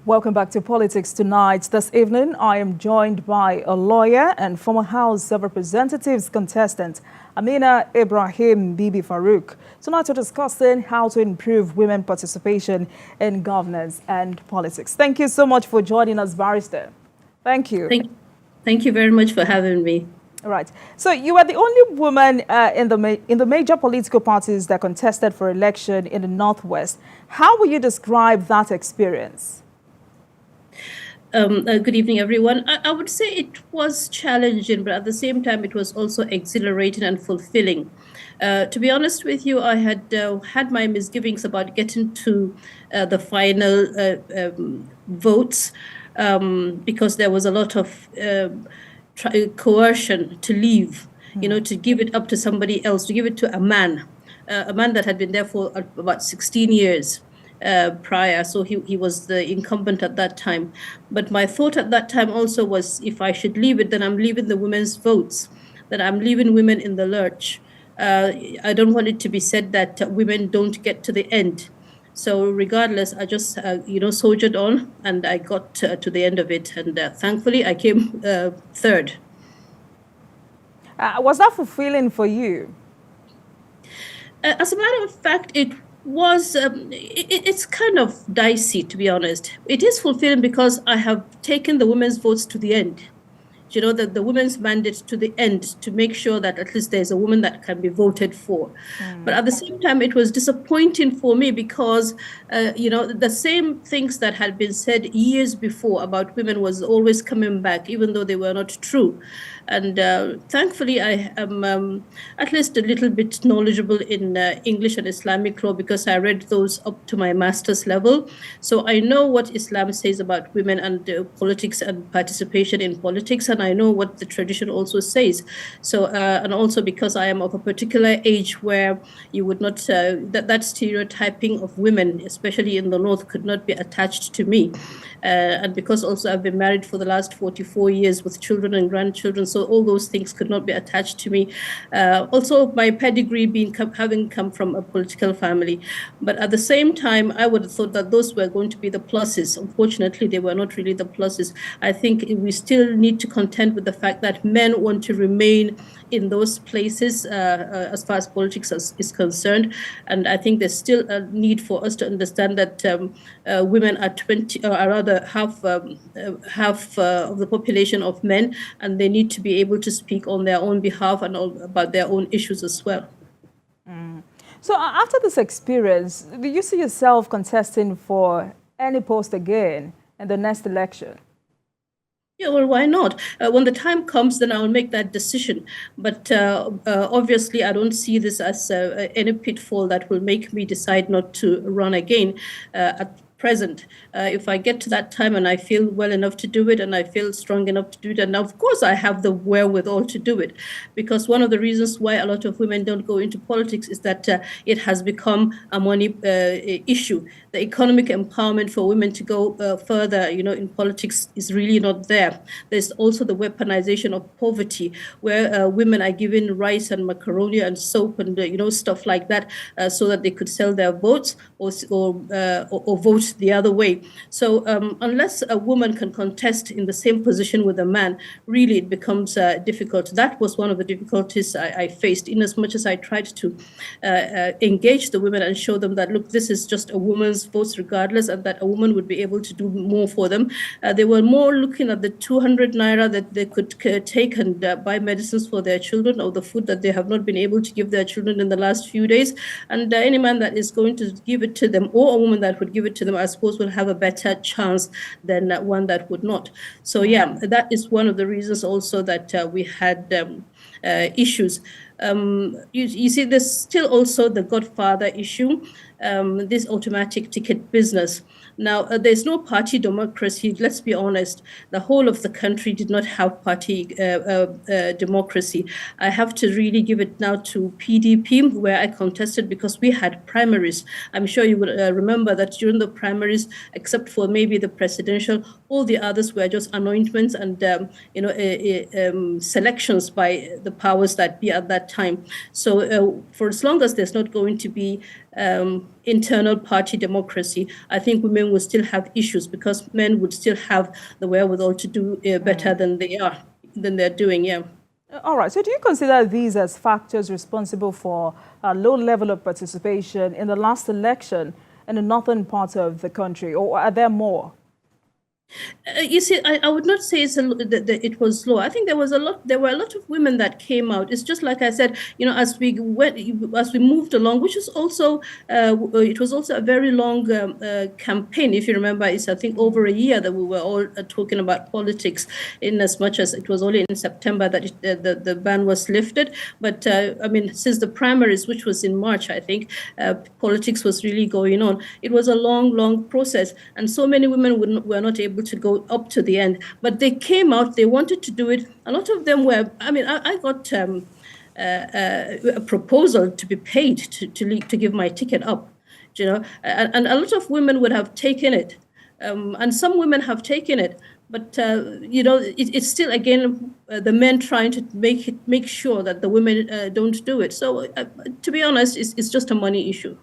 Welcome back to Politics Tonight. This evening, I am joined by a lawyer and former House of Representatives contestant, Amina Ibrahim Bibi Farouk. Tonight, we're discussing how to improve women participation in governance and politics. Thank you so much for joining us, Barrister. Thank you. Thank you very much for having me. All right. So you are the only woman in the major political parties that contested for election in the Northwest. How will you describe that experience? Good evening, everyone. I would say it was challenging, but at the same time, it was also exhilarating and fulfilling. To be honest with you, I had had my misgivings about getting to the final votes because there was a lot of coercion to leave, to give it up to somebody else, to give it to a man that had been there for about 16 years. Prior, so he was the incumbent at that time. But my thought at that time also was, if I should leave it, then I'm leaving the women's votes, that I'm leaving women in the lurch. I don't want it to be said that women don't get to the end. So regardless, I just, soldiered on, and I got to the end of it. And thankfully, I came third. Was that fulfilling for you? As a matter of fact, it was it's kind of dicey, to be honest. It is fulfilling because I have taken the women's votes to the end, the women's mandate to the end, to make sure that at least there's a woman that can be voted for. But at the same time, it was disappointing for me because the same things that had been said years before about women was always coming back, even though they were not true. And thankfully, I am at least a little bit knowledgeable in English and Islamic law because I read those up to my master's level. So I know what Islam says about women and politics and participation in politics, and I know what the tradition also says. So, and also because I am of a particular age where you would not, that stereotyping of women, especially in the North, could not be attached to me. And because also I've been married for the last 44 years with children and grandchildren, so all those things could not be attached to me. Also, my pedigree having come from a political family. But at the same time, I would have thought that those were going to be the pluses. Unfortunately, they were not really the pluses. I think we still need to contend with the fact that men want to remain in those places as far as politics is concerned. And I think there's still a need for us to understand that women are half of the population of men, and they need to be able to speak on their own behalf and about their own issues as well. So after this experience, do you see yourself contesting for any post again in the next election? Yeah, well, why not? When the time comes, then I will make that decision. But obviously, I don't see this as any pitfall that will make me decide not to run again at present. If I get to that time and I feel well enough to do it and I feel strong enough to do it, and of course I have the wherewithal to do it, because one of the reasons why a lot of women don't go into politics is that it has become a money issue. The economic empowerment for women to go further, in politics is really not there. There's also the weaponization of poverty, where women are given rice and macaroni and soap and stuff like that, so that they could sell their votes or vote the other way. So unless a woman can contest in the same position with a man, really it becomes difficult. That was one of the difficulties I faced, in as much as I tried to engage the women and show them that, look, this is just a woman's votes regardless, and that a woman would be able to do more for them. They were more looking at the 200 naira that they could take and buy medicines for their children, or the food that they have not been able to give their children in the last few days. And any man that is going to give it to them, or a woman that would give it to them, I suppose will have a better chance than one that would not. So yeah, that is one of the reasons also that we had issues. You see, there's still also the godfather issue, this automatic ticket business. Now, there's no party democracy. Let's be honest. The whole of the country did not have party democracy. I have to really give it now to PDP, where I contested because we had primaries. I'm sure you will remember that during the primaries, except for maybe the presidential, all the others were just anointments and selections by the powers that be at that time. So for as long as there's not going to be internal party democracy, I think women will still have issues because men would still have the wherewithal to do better than they're doing. Yeah. All right. So do you consider these as factors responsible for a low level of participation in the last election in the northern part of the country, or are there more? You see, I would not say that it was low. I think there were a lot of women that came out. It's just like I said, as we moved along, which is also it was also a very long campaign. If you remember, it's I think over a year that we were all talking about politics. In as much as it was only in September that the ban was lifted, but I mean, since the primaries, which was in March, I think politics was really going on. It was a long process, and so many women were not able to go up to the end, but they came out, they wanted to do it. A lot of them were, I mean, I got a proposal to be paid to give my ticket up, and a lot of women would have taken it, and some women have taken it, but it's still again the men trying to make sure that the women don't do it. So to be honest, it's just a money issue.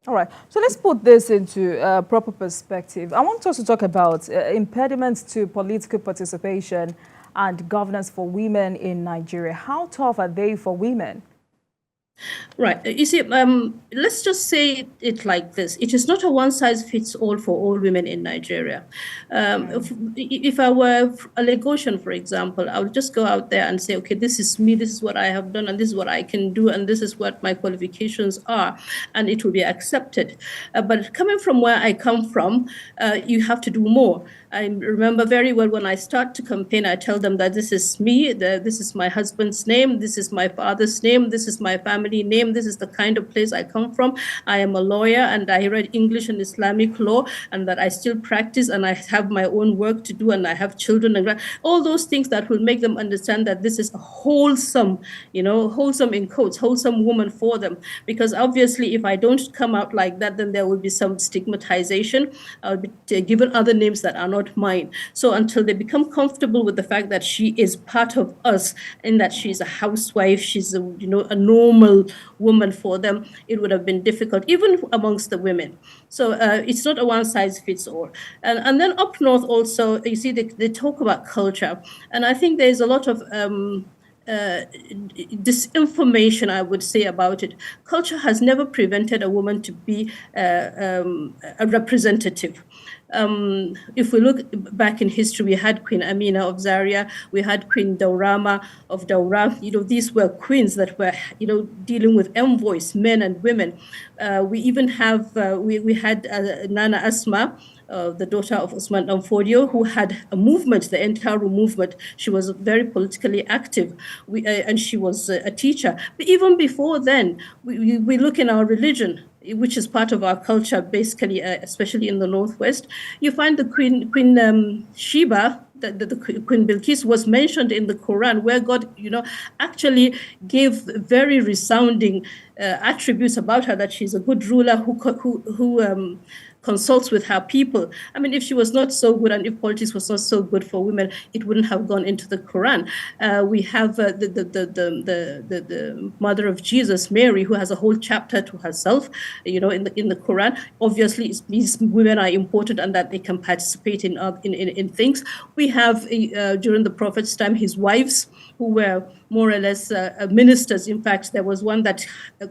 All right, so let's put this into a proper perspective. I want us to talk about impediments to political participation and governance for women in Nigeria. How tough are they for women? Right. You see, let's just say it like this. It is not a one-size-fits-all for all women in Nigeria. If I were a Lagosian, for example, I would just go out there and say, okay, this is me, this is what I have done, and this is what I can do, and this is what my qualifications are, and it will be accepted. But coming from where I come from, you have to do more. I remember very well when I start to campaign, I tell them that this is me, this is my husband's name, this is my father's name, this is my family name, this is the kind of place I come from. I am a lawyer and I read English and Islamic law, and that I still practice, and I have my own work to do, and I have children, and all those things that will make them understand that this is a wholesome, wholesome in quotes, wholesome woman for them. Because obviously if I don't come out like that, then there will be some stigmatization. I'll be given other names that are not mine. So until they become comfortable with the fact that she is part of us and that she's a housewife, she's a normal woman for them, it would have been difficult, even amongst the women. So it's not a one size fits all. And then up north also, you see, they talk about culture. And I think there's a lot of disinformation, I would say, about it. Culture has never prevented a woman to be a representative. If we look back in history, we had Queen Amina of Zaria, we had Queen Daurama of Daura. These were queens that were, dealing with envoys, men and women. We even have, we had Nana Asma, the daughter of Usman Danfodio, who had a movement, the entire movement. She was very politically active, and she was a teacher. But even before then, we look in our religion, which is part of our culture, basically, especially in the Northwest. You find the Queen Sheba, the Queen Bilqis was mentioned in the Quran, where God, actually gave very resounding attributes about her, that she's a good ruler who consults with her people. I mean, if she was not so good and if politics was not so good for women, it wouldn't have gone into the Quran. We have the mother of Jesus, Mary, who has a whole chapter to herself, in the Quran. Obviously, these women are important and that they can participate in things. We have during the Prophet's time, his wives, who were more or less ministers. In fact, there was one that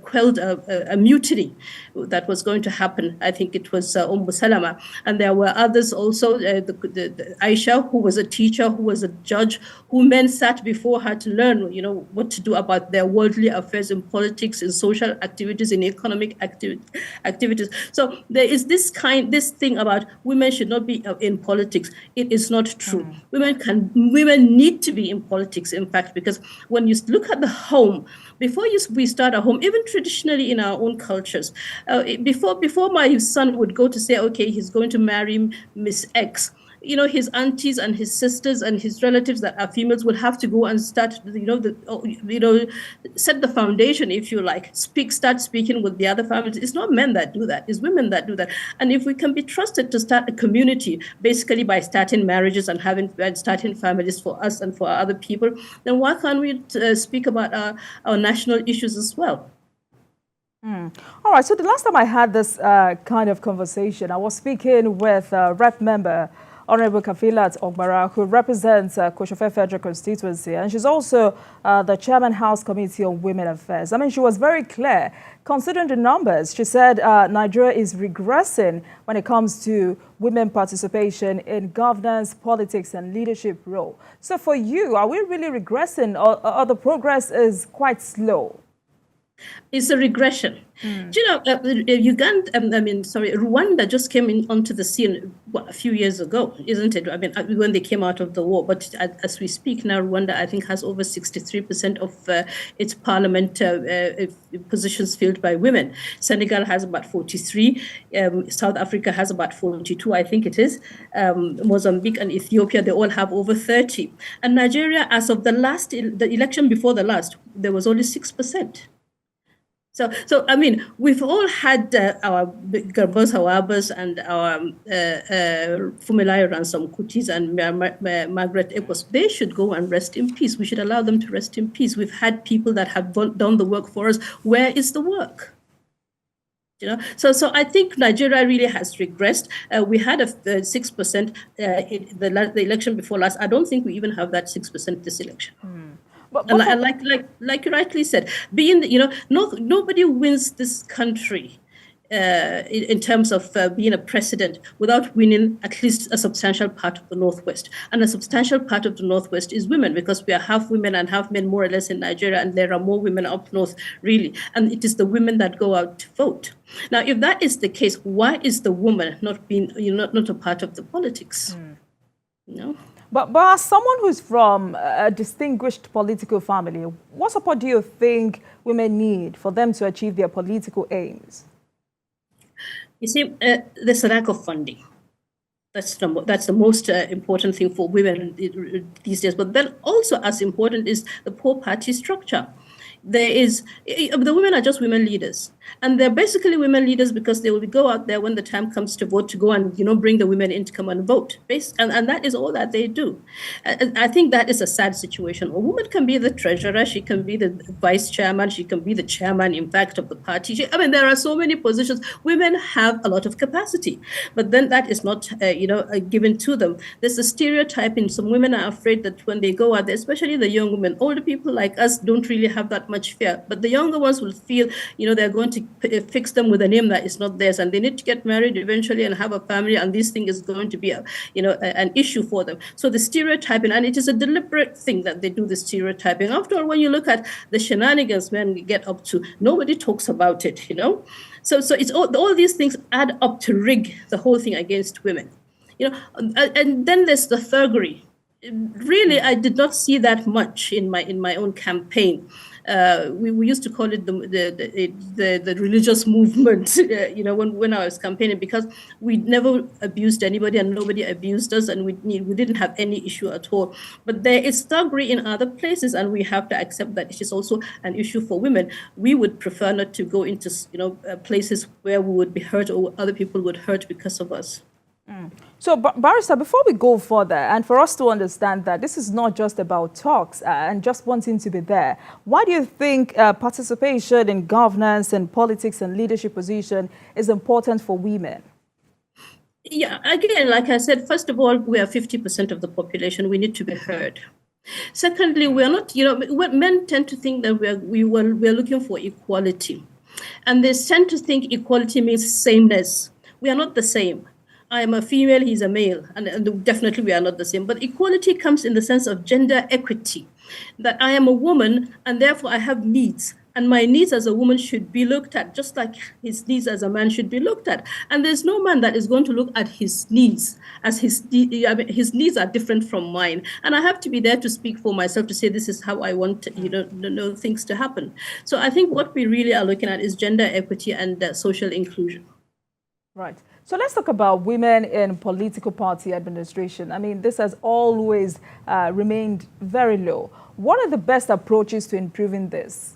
quelled a mutiny that was going to happen. I think it was Salama. And there were others also, the Aisha, who was a teacher, who was a judge, who men sat before her to learn, what to do about their worldly affairs in politics, in social activities, in economic activities. So there is this thing about women should not be in politics. It is not true. Women need to be in politics, in fact, because when you look at the home, before we start a home, even traditionally in our own cultures, before my son would go to say, okay, he's going to marry Miss X, his aunties and his sisters and his relatives that are females will have to go and start, set the foundation, if you like, start speaking with the other families. It's not men that do that, it's women that do that. And if we can be trusted to start a community, basically by starting marriages and starting families for us and for other people, then why can't we speak about our national issues as well? All right, so the last time I had this kind of conversation, I was speaking with Rep member Honorable Kafilat Ogbara, who represents Koshofe Federal Constituency, and she's also the Chairman House Committee on Women Affairs. I mean, she was very clear. Considering the numbers, she said Nigeria is regressing when it comes to women participation in governance, politics, and leadership role. So for you, are we really regressing, or the progress is quite slow? It's a regression. Do you know, Rwanda just came onto the scene a few years ago, isn't it? I mean, when they came out of the war. But as we speak now, Rwanda, I think, has over 63% of its parliament positions filled by women. Senegal has about 43. South Africa has about 42, I think it is. Mozambique and Ethiopia, they all have over 30. And Nigeria, as of the election before the last, there was only 6%. So I mean, we've all had our Garbos Hawabas and our Fumilayo Ransom Kutis and Margaret Epos. They should go and rest in peace. We should allow them to rest in peace. We've had people that have done the work for us. Where is the work? You know, so I think Nigeria really has regressed. We had a 6% in the election before last. I don't think we even have that 6% this election. But like you rightly said, nobody wins this country in terms of being a president without winning at least a substantial part of the Northwest. And a substantial part of the Northwest is women, because we are half women and half men, more or less, in Nigeria, and there are more women up north, really. And it is the women that go out to vote. Now, if that is the case, why is the woman not being, not a part of the politics? You know? But as someone who's from a distinguished political family, what support do you think women need for them to achieve their political aims? You see, there's a lack of funding. That's the most important thing for women these days. But then also as important is the poor party structure. The women are just women leaders, and they're basically women leaders because they will go out there when the time comes to vote to go and bring the women in to come and vote. And that is all that they do. And I think that is a sad situation. A woman can be the treasurer, she can be the vice chairman, she can be the chairman, in fact, of the party. There are so many positions. Women have a lot of capacity, but then that is not given to them. There's a stereotyping. Some women are afraid that when they go out there, especially the young women, older people like us don't really have that much fear, but the younger ones will feel they're going to fix them with a name that is not theirs, and they need to get married eventually and have a family, and this thing is going to be an issue for them. So the stereotyping, and it is a deliberate thing that they do the stereotyping. After all, when you look at the shenanigans men get up to, nobody talks about it. So it's all these things add up to rig the whole thing against women. And then there's the thuggery. Really, I did not see that much in my own campaign. We used to call it the religious movement, when I was campaigning, because we never abused anybody and nobody abused us, and we didn't have any issue at all. But there is thuggery in other places, and we have to accept that it is also an issue for women. We would prefer not to go into places where we would be hurt or other people would hurt because of us. So, Barrister, before we go further, and for us to understand that this is not just about talks and just wanting to be there, why do you think participation in governance and politics and leadership position is important for women? Yeah, again, like I said, first of all, we are 50% of the population. We need to be heard. Secondly, we are not, men tend to think that we are looking for equality. And they tend to think equality means sameness. We are not the same. I am a female, he's a male, and definitely we are not the same. But equality comes in the sense of gender equity, that I am a woman and therefore I have needs, and my needs as a woman should be looked at just like his needs as a man should be looked at. And there's no man that is going to look at his needs as his needs are different from mine. And I have to be there to speak for myself, to say this is how I want things to happen. So I think what we really are looking at is gender equity and social inclusion. Right. So let's talk about women in political party administration. I mean, this has always remained very low. What are the best approaches to improving this?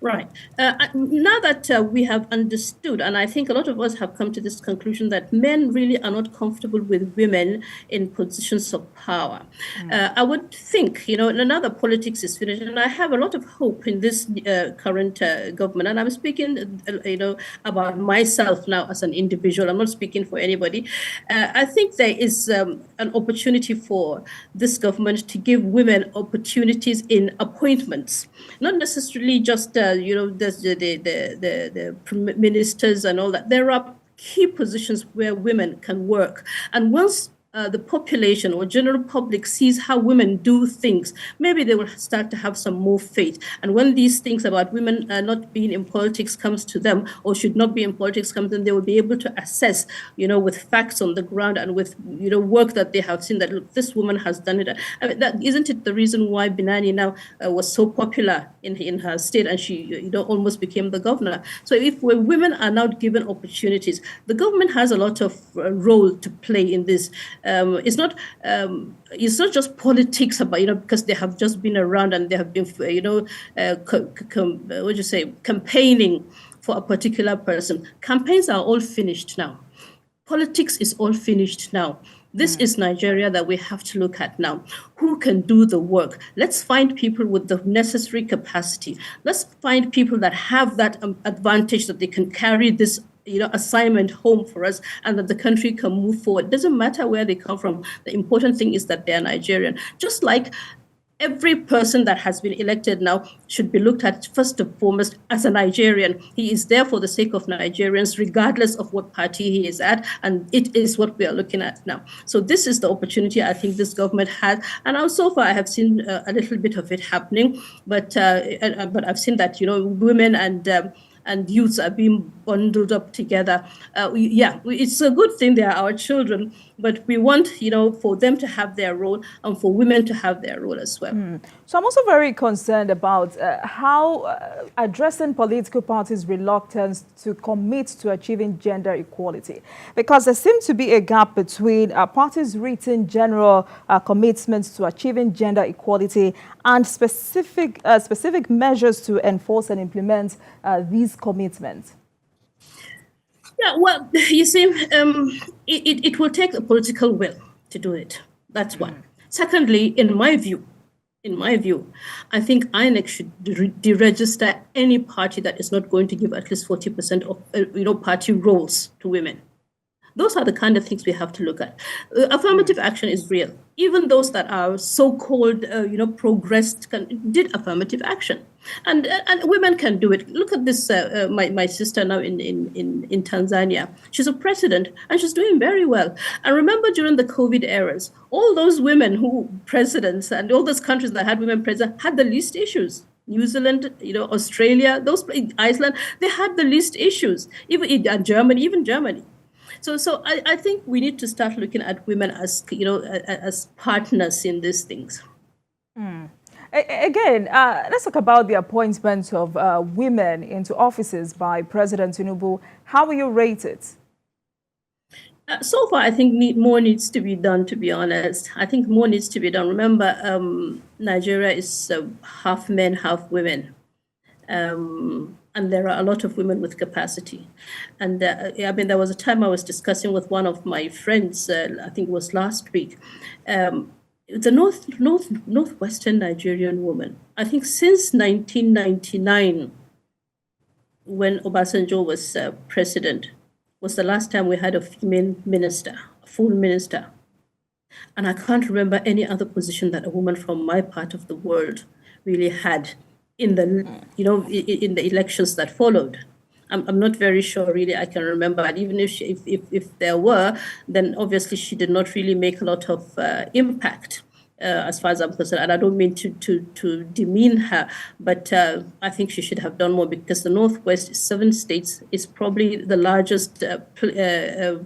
Right. Now that we have understood, and I think a lot of us have come to this conclusion that men really are not comfortable with women in positions of power. I would think, now that politics is finished, and I have a lot of hope in this current government, and I'm speaking, about myself now as an individual. I'm not speaking for anybody. I think there is an opportunity for this government to give women opportunities in appointments, not necessarily just the ministers and all that. There are key positions where women can work, and once the population or general public sees how women do things, maybe they will start to have some more faith. And when these things about women not being in politics comes to them, or should not be in politics comes to them, they will be able to assess, with facts on the ground and with, work that they have seen that, look, this woman has done it. I mean, that isn't it the reason why Binani now was so popular in her state, and she, almost became the governor. So if women are now given opportunities, the government has a lot of role to play in this. It's not just politics about, because they have just been around and they have been campaigning for a particular person. Campaigns are all finished now. Politics is all finished now. This is Nigeria that we have to look at now. Who can do the work? Let's find people with the necessary capacity. Let's find people that have that advantage, that they can carry this assignment home for us, and that the country can move forward. It doesn't matter where they come from. The important thing is that they're Nigerian. Just like every person that has been elected now should be looked at first and foremost as a Nigerian. He is there for the sake of Nigerians, regardless of what party he is at, and it is what we are looking at now. So this is the opportunity I think this government has, and so far I have seen a little bit of it happening, but I've seen that women and youths are being bundled up together. It's a good thing they are our children, but we want, for them to have their role and for women to have their role as well. So I'm also very concerned about how addressing political parties' reluctance to commit to achieving gender equality, because there seems to be a gap between parties' written general commitments to achieving gender equality and specific measures to enforce and implement these commitments. Yeah, well, you see, it will take a political will to do it. That's one. Secondly, in my view, I think INEC should deregister any party that is not going to give at least 40% of party roles to women. Those are the kind of things we have to look at. Affirmative action is real. Even those that are so-called, progressed did affirmative action, and women can do it. Look at this. My sister now in Tanzania. She's a president and she's doing very well. And remember, during the COVID eras, all those women who presidents and all those countries that had women presidents had the least issues. New Zealand, Australia, Iceland, they had the least issues. Even Germany. So I think we need to start looking at women as, as partners in these things. Again, let's talk about the appointment of women into offices by President Tinubu. How will you rate it? So far, I think more needs to be done, to be honest. I think more needs to be done. Remember, Nigeria is half men, half women. And there are a lot of women with capacity. And there was a time I was discussing with one of my friends, I think it was last week, the northwestern Nigerian woman. I think since 1999, when Obasanjo was president, was the last time we had a female minister, a full minister. And I can't remember any other position that a woman from my part of the world really had in the in the elections that followed. I'm not very sure really I can remember, and even if there were, then obviously she did not really make a lot of impact as far as I'm concerned. And I don't mean to demean her, but I think she should have done more, because the Northwest, 7 states, is probably the largest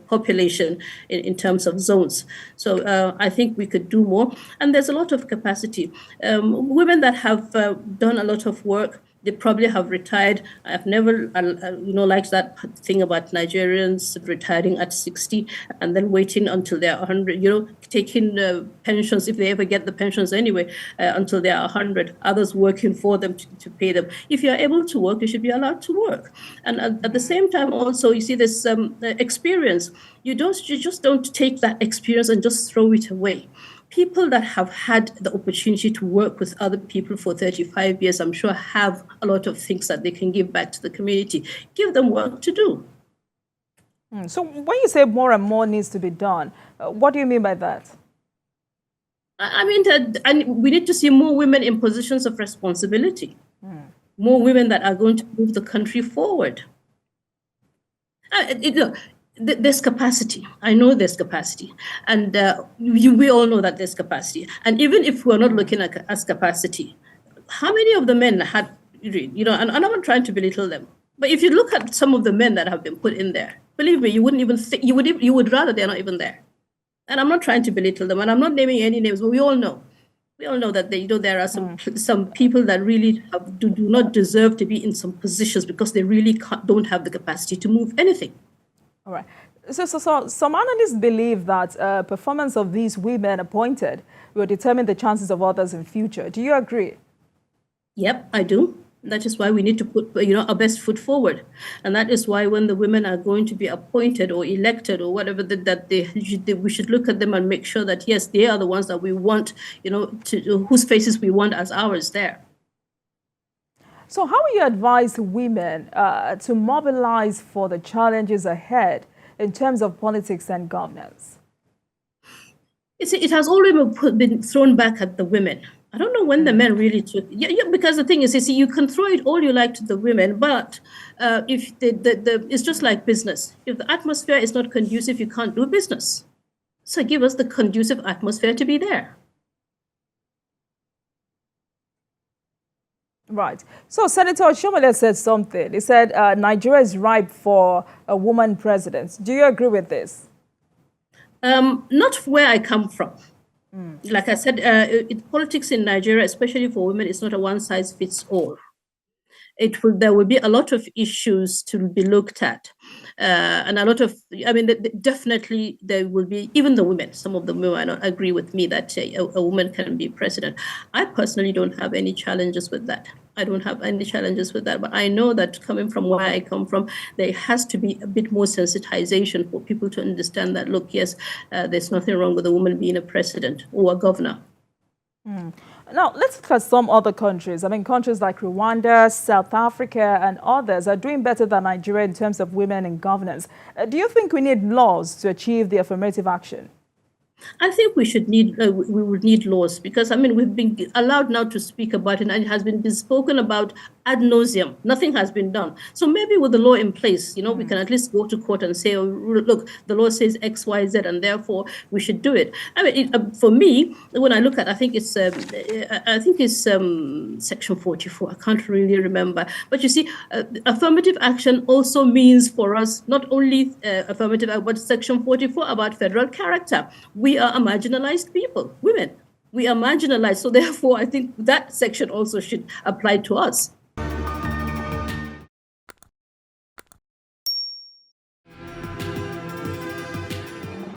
population in terms of zones. So I think we could do more. And there's a lot of capacity. Women that have done a lot of work, They probably have retired. I've never, liked that thing about Nigerians retiring at 60 and then waiting until they're 100, taking pensions, if they ever get the pensions anyway, until they're 100, others working for them to pay them. If you're able to work, you should be allowed to work. And at the same time, also, you see this experience. You just don't take that experience and just throw it away. People that have had the opportunity to work with other people for 35 years, I'm sure, have a lot of things that they can give back to the community. Give them work to do. So when you say more and more needs to be done, what do you mean by that? I mean that we need to see more women in positions of responsibility, more women that are going to move the country forward. There's capacity. I know there's capacity. And we all know that there's capacity. And even if we're not looking at as capacity, how many of the men had, and I'm not trying to belittle them, but if you look at some of the men that have been put in there, believe me, you wouldn't even think, you would rather they're not even there. And I'm not trying to belittle them, and I'm not naming any names, but we all know that there are some people that really do not deserve to be in some positions because they really don't have the capacity to move anything. All right. So some analysts believe that performance of these women appointed will determine the chances of others in future. Do you agree? Yep, I do. That is why we need to put, our best foot forward. And that is why when the women are going to be appointed or elected or whatever, we should look at them and make sure that, yes, they are the ones that we want, whose faces we want as ours there. So how will you advise women to mobilize for the challenges ahead in terms of politics and governance? It has already been thrown back at the women. I don't know when the men really took. Yeah, because the thing is, you can throw it all you like to the women, but if it's just like business. If the atmosphere is not conducive, you can't do business. So give us the conducive atmosphere to be there. Right. So Senator Shomole said something. He said Nigeria is ripe for a woman president. Do you agree with this? Not where I come from. Like I said, politics in Nigeria, especially for women, is not a one-size-fits-all. There will be a lot of issues to be looked at. And a lot of, definitely there will be, even the women, some of them might not agree with me that a woman can be president. I personally don't have any challenges with that. I don't have any challenges with that. But I know that coming from where I come from, there has to be a bit more sensitization for people to understand that, look, yes, there's nothing wrong with a woman being a president or a governor. Now, let's look at some other countries. Countries like Rwanda, South Africa, and others are doing better than Nigeria in terms of women in governance. Do you think we need laws to achieve the affirmative action? I think we would need laws because, we've been allowed now to speak about it and it has been spoken about ad nauseum. Nothing has been done. So maybe with the law in place, we can at least go to court and say, oh, look, the law says X, Y, Z, and therefore we should do it. For me, when I look at, I think it's Section 44. I can't really remember. But you see, affirmative action also means for us not only affirmative, but Section 44 about federal character. We are a marginalized people, women. We are marginalized. So therefore, I think that section also should apply to us.